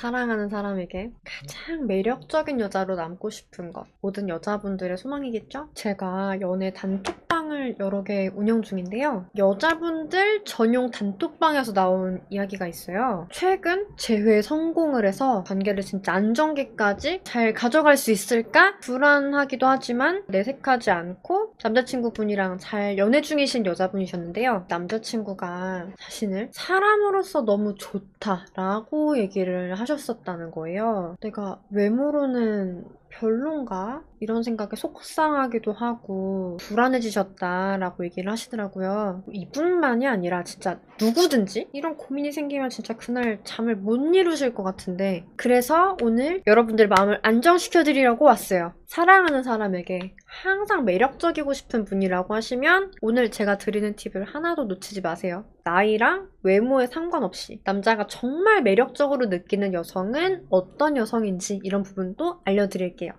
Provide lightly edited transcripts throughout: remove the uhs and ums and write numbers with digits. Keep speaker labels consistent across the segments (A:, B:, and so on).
A: 사랑하는 사람에게 가장 매력적인 여자로 남고 싶은 것. 모든 여자분들의 소망이겠죠? 제가 연애 단톡방을 여러 개 운영 중인데요. 여자분들 전용 단톡방에서 나온 이야기가 있어요. 최근 재회 성공을 해서 관계를 진짜 안정기까지 잘 가져갈 수 있을까? 불안하기도 하지만 내색하지 않고 남자친구분이랑 잘 연애 중이신 여자분이셨는데요. 남자친구가 자신을 사람으로서 너무 좋다라고 얘기를 하셨었다는 거예요. 내가 외모로는 별론가? 이런 생각에 속상하기도 하고 불안해지셨다라고 얘기를 하시더라고요. 이분만이 아니라 진짜 누구든지 이런 고민이 생기면 진짜 그날 잠을 못 이루실 것 같은데, 그래서 오늘 여러분들 마음을 안정시켜드리려고 왔어요. 사랑하는 사람에게 항상 매력적이고 싶은 분이라고 하시면 오늘 제가 드리는 팁을 하나도 놓치지 마세요. 나이랑 외모에 상관없이 남자가 정말 매력적으로 느끼는 여성은 어떤 여성인지 이런 부분도 알려드릴게요.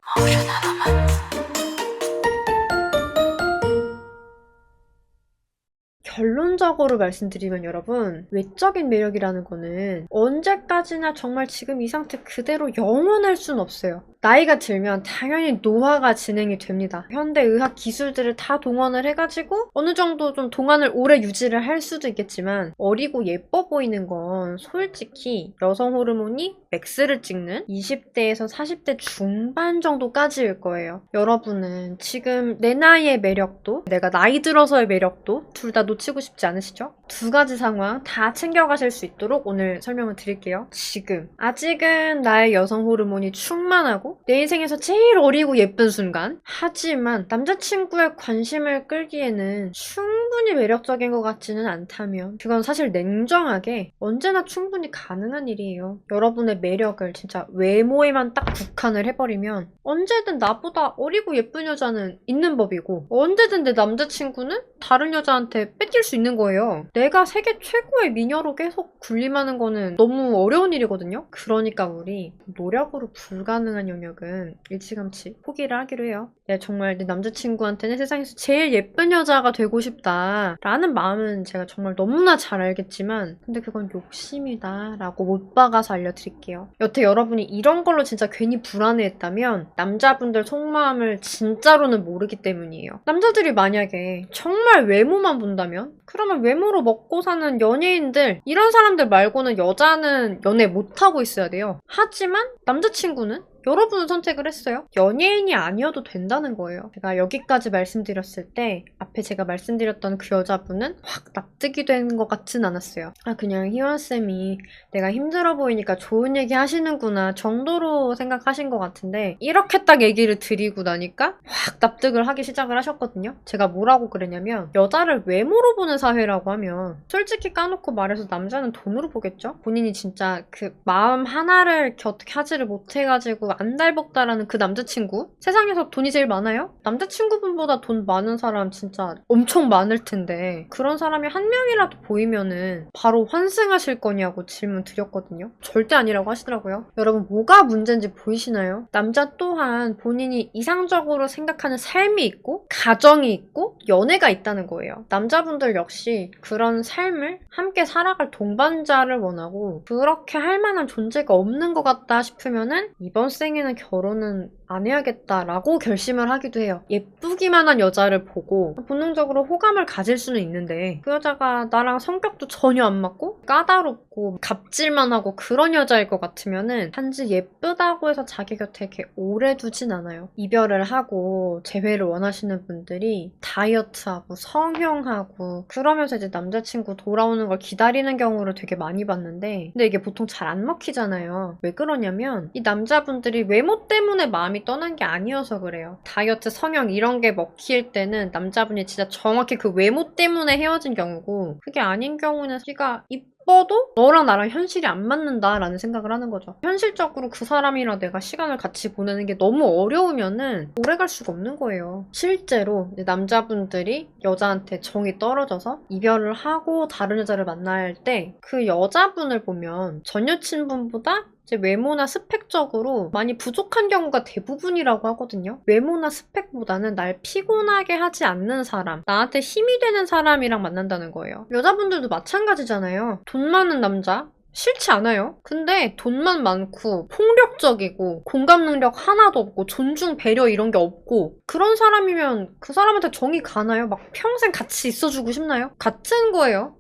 A: 결론적으로 말씀드리면 여러분, 외적인 매력이라는 거는 언제까지나 정말 지금 이 상태 그대로 영원할 순 없어요. 나이가 들면 당연히 노화가 진행이 됩니다. 현대의학 기술들을 다 동원을 해가지고 어느 정도 좀 동안을 오래 유지를 할 수도 있겠지만, 어리고 예뻐 보이는 건 솔직히 여성 호르몬이 맥스를 찍는 20대에서 40대 중반 정도까지일 거예요. 여러분은 지금 내 나이의 매력도 내가 나이 들어서의 매력도 둘 다 놓치고 싶지 않으시죠? 두 가지 상황 다 챙겨가실 수 있도록 오늘 설명을 드릴게요. 지금 아직은 나의 여성 호르몬이 충만하고 내 인생에서 제일 어리고 예쁜 순간, 하지만 남자친구의 관심을 끌기에는 충분히 매력적인 것 같지는 않다면 그건 사실 냉정하게 언제나 충분히 가능한 일이에요. 여러분의 매력을 진짜 외모에만 딱 국한을 해버리면 언제든 나보다 어리고 예쁜 여자는 있는 법이고, 언제든 내 남자친구는 다른 여자한테 뺏길 수 있는 거예요. 내가 세계 최고의 미녀로 계속 군림하는 거는 너무 어려운 일이거든요. 그러니까 우리 노력으로 불가능한 영역은 일찌감치 포기를 하기로 해요. 내가 정말 내 남자친구한테는 세상에서 제일 예쁜 여자가 되고 싶다 라는 마음은 제가 정말 너무나 잘 알겠지만, 근데 그건 욕심이다 라고 못 박아서 알려드릴게요. 여태 여러분이 이런 걸로 진짜 괜히 불안해했다면 남자분들 속마음을 진짜로는 모르기 때문이에요. 남자들이 만약에 정말 외모만 본다면, 그러면 외모로 먹고 사는 연예인들, 이런 사람들 말고는 여자는 연애 못하고 있어야 돼요. 하지만 남자친구는 여러분은 선택을 했어요. 연예인이 아니어도 된다는 거예요. 제가 여기까지 말씀드렸을 때 앞에 제가 말씀드렸던 그 여자분은 확 납득이 된 것 같진 않았어요. 그냥 희원쌤이 내가 힘들어 보이니까 좋은 얘기 하시는구나 정도로 생각하신 것 같은데, 이렇게 딱 얘기를 드리고 나니까 확 납득을 하기 시작을 하셨거든요. 제가 뭐라고 그랬냐면, 여자를 외모로 보는 사회라고 하면 솔직히 까놓고 말해서 남자는 돈으로 보겠죠? 본인이 진짜 그 마음 하나를 이렇게 어떻게 하지를 못해가지고 안달복달하는 그 남자친구? 세상에서 돈이 제일 많아요? 남자친구분보다 돈 많은 사람 진짜 엄청 많을 텐데, 그런 사람이 한 명이라도 보이면은 바로 환승하실 거냐고 질문 드렸거든요. 절대 아니라고 하시더라고요. 여러분, 뭐가 문제인지 보이시나요? 남자 또한 본인이 이상적으로 생각하는 삶이 있고 가정이 있고 연애가 있다는 거예요. 남자분들 역시 그런 삶을 함께 살아갈 동반자를 원하고, 그렇게 할 만한 존재가 없는 것 같다 싶으면은 이번 생에는 결혼은 안 해야겠다라고 결심을 하기도 해요. 예쁘기만 한 여자를 보고 본능적으로 호감을 가질 수는 있는데, 그 여자가 나랑 성격도 전혀 안 맞고 까다롭고 갑질만 하고 그런 여자일 것 같으면은 단지 예쁘다고 해서 자기 곁에 이렇게 오래 두진 않아요. 이별을 하고 재회를 원하시는 분들이 다이어트하고 성형하고 그러면서 이제 남자친구 돌아오는 걸 기다리는 경우를 되게 많이 봤는데, 근데 이게 보통 잘 안 먹히잖아요. 왜 그러냐면 이 남자분들이 외모 때문에 마음이 떠난 게 아니어서 그래요. 다이어트, 성형 이런 게 먹힐 때는 남자분이 진짜 정확히 그 외모 때문에 헤어진 경우고, 그게 아닌 경우는 네가 이뻐도 너랑 나랑 현실이 안 맞는다라는 생각을 하는 거죠. 현실적으로 그 사람이랑 내가 시간을 같이 보내는 게 너무 어려우면은 오래 갈 수가 없는 거예요. 실제로 남자분들이 여자한테 정이 떨어져서 이별을 하고 다른 여자를 만날 때 그 여자분을 보면 전 여친분보다 제 외모나 스펙적으로 많이 부족한 경우가 대부분이라고 하거든요. 외모나 스펙보다는 날 피곤하게 하지 않는 사람, 나한테 힘이 되는 사람이랑 만난다는 거예요. 여자분들도 마찬가지잖아요. 돈 많은 남자, 싫지 않아요. 근데 돈만 많고 폭력적이고 공감 능력 하나도 없고 존중 배려 이런 게 없고 그런 사람이면 그 사람한테 정이 가나요? 막 평생 같이 있어주고 싶나요? 같은 거예요.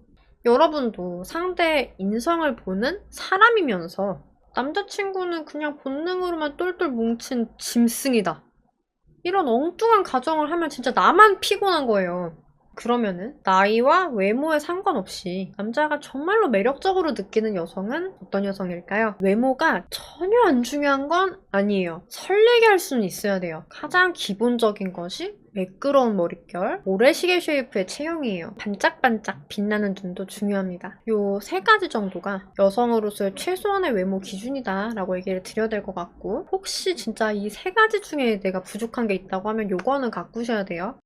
A: 여러분도 상대의 인성을 보는 사람이면서 남자친구는 그냥 본능으로만 똘똘 뭉친 짐승이다. 이런 엉뚱한 가정을 하면 진짜 나만 피곤한 거예요. 그러면은 나이와 외모에 상관없이 남자가 정말로 매력적으로 느끼는 여성은 어떤 여성일까요? 외모가 전혀 안 중요한 건 아니에요. 설레게 할 수는 있어야 돼요. 가장 기본적인 것이 매끄러운 머릿결, 모래시계 쉐이프의 체형이에요. 반짝반짝 빛나는 눈도 중요합니다. 요 세 가지 정도가 여성으로서의 최소한의 외모 기준이다 라고 얘기를 드려야 될 것 같고, 혹시 진짜 이 세 가지 중에 내가 부족한 게 있다고 하면 요거는 가꾸셔야 돼요.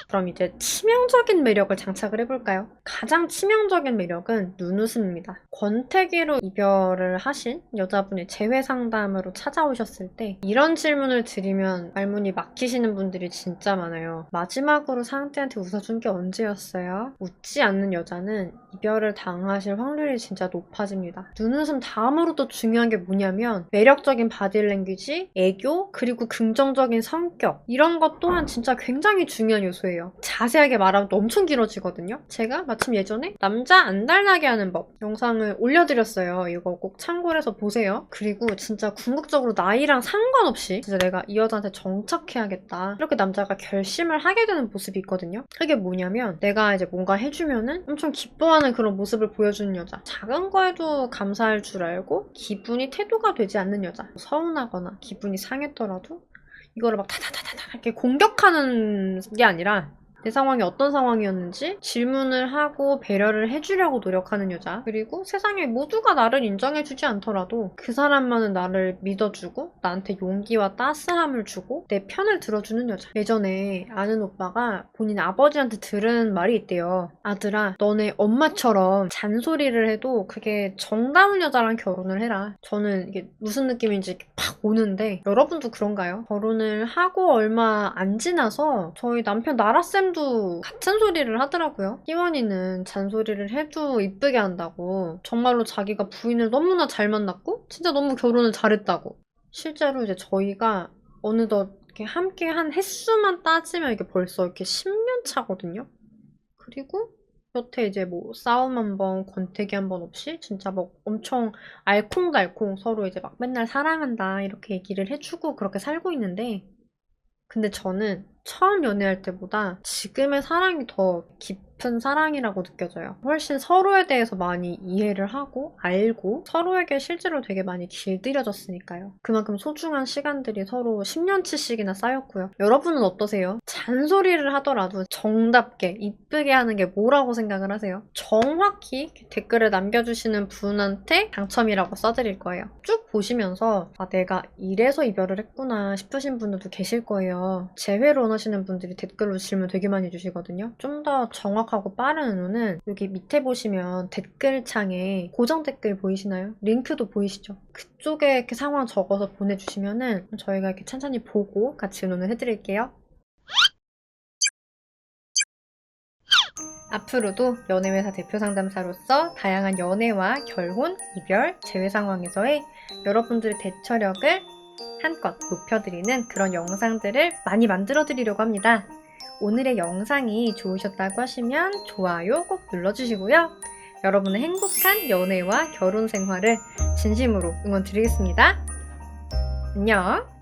A: 그럼 이제 치명적인 매력을 장착을 해볼까요? 가장 치명적인 매력은 눈웃음입니다. 권태기로 이별을 하신 여자분이 재회 상담으로 찾아오셨을 때 이런 질문을 드리면 말문이 막히시는 분들이 진짜 많아요. 마지막으로 상대한테 웃어준 게 언제였어요? 웃지 않는 여자는 이별을 당하실 확률이 진짜 높아집니다. 눈웃음 다음으로 또 중요한 게 뭐냐면 매력적인 바디랭귀지, 애교, 그리고 긍정적인 성격, 이런 것 또한 진짜 굉장히 중요한 요소예요. 자세하게 말하면 또 엄청 길어지거든요. 제가 마침 예전에 남자 안 달라게 하는 법 영상을 올려드렸어요. 이거 꼭 참고를 해서 보세요. 그리고 진짜 궁극적으로 나이랑 상관없이 진짜 내가 이 여자한테 정착해야겠다, 이렇게 남자가 결심을 하게 되는 모습이 있거든요. 그게 뭐냐면 내가 이제 뭔가 해주면은 엄청 기뻐하는 그런 모습을 보여주는 여자, 작은 거에도 감사할 줄 알고 기분이 태도가 되지 않는 여자, 서운하거나 기분이 상했더라도 이거를 막 타타타타타 이렇게 공격하는 게 아니라 내 상황이 어떤 상황이었는지 질문을 하고 배려를 해주려고 노력하는 여자, 그리고 세상에 모두가 나를 인정해주지 않더라도 그 사람만은 나를 믿어주고 나한테 용기와 따스함을 주고 내 편을 들어주는 여자. 예전에 아는 오빠가 본인 아버지한테 들은 말이 있대요. 아들아, 너네 엄마처럼 잔소리를 해도 그게 정다운 여자랑 결혼을 해라. 저는 이게 무슨 느낌인지 팍 오는데, 여러분도 그런가요? 결혼을 하고 얼마 안 지나서 저희 남편 나라쌤 같은 소리를 하더라고요. 희원이는 잔소리를 해도 이쁘게 한다고, 정말로 자기가 부인을 너무나 잘 만났고 진짜 너무 결혼을 잘했다고. 실제로 이제 저희가 어느덧 이렇게 함께 한 횟수만 따지면 이게 벌써 이렇게 10년 차거든요. 그리고 여태 이제 뭐 싸움 한 번, 권태기 한 번 없이 진짜 뭐 엄청 알콩달콩 서로 이제 막 맨날 사랑한다 이렇게 얘기를 해주고 그렇게 살고 있는데, 근데 저는 처음 연애할 때보다 지금의 사랑이 더 깊은 사랑이라고 느껴져요. 훨씬 서로에 대해서 많이 이해를 하고 알고 서로에게 실제로 되게 많이 길들여졌으니까요. 그만큼 소중한 시간들이 서로 10년치씩이나 쌓였고요. 여러분은 어떠세요? 잔소리를 하더라도 정답게 이쁘게 하는 게 뭐라고 생각을 하세요? 정확히 댓글을 남겨주시는 분한테 당첨이라고 써드릴 거예요. 쭉 보시면서 아, 내가 이래서 이별을 했구나 싶으신 분들도 계실 거예요. 재회를 원하시는 분들이 댓글로 질문 되게 많이 주시거든요. 좀 더 정확하고 빠른 은호는 여기 밑에 보시면 댓글창에 고정 댓글 보이시나요? 링크도 보이시죠? 그쪽에 이렇게 상황 적어서 보내주시면은 저희가 이렇게 천천히 보고 같이 의논을 해드릴게요. 앞으로도 연애회사 대표 상담사로서 다양한 연애와 결혼, 이별, 재회 상황에서의 여러분들의 대처력을 한껏 높여드리는 그런 영상들을 많이 만들어드리려고 합니다. 오늘의 영상이 좋으셨다고 하시면 좋아요 꼭 눌러주시고요. 여러분의 행복한 연애와 결혼 생활을 진심으로 응원드리겠습니다. 안녕!